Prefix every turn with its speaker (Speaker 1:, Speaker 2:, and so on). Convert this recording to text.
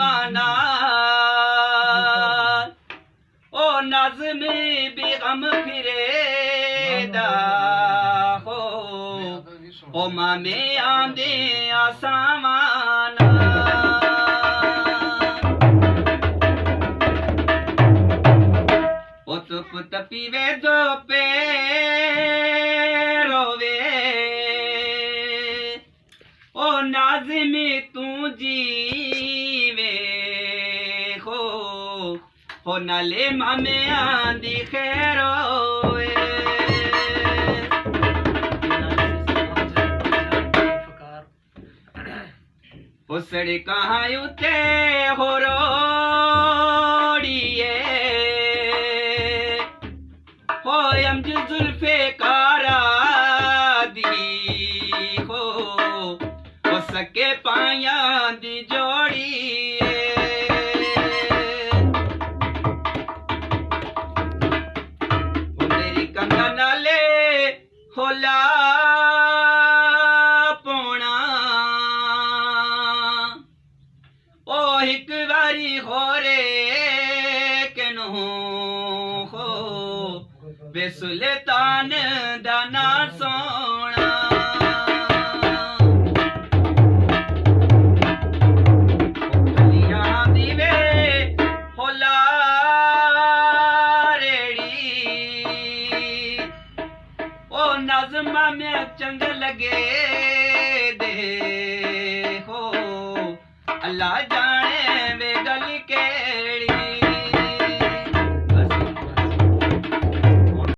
Speaker 1: माना ओ नज़्मी भी गम फिरेदा हो मामे आंदे आसामाना ओ तुप तपीवे दो पे रोवे ओ नाज़िमी तू जीवे हो नाले मामे आंदी खैरोवे ओ सड़ी कहाँ उते हो रोड़िए हो यमज जुल्फे कारा दी हो सके पाया दी जोड़ी मेरी कंगन ले होला पोना ओ एक बारी होरे केनो हो बेसुल्तान दाना सोना नज़्मा में चंग लगे दे हो अल्लाह जाने वे गल के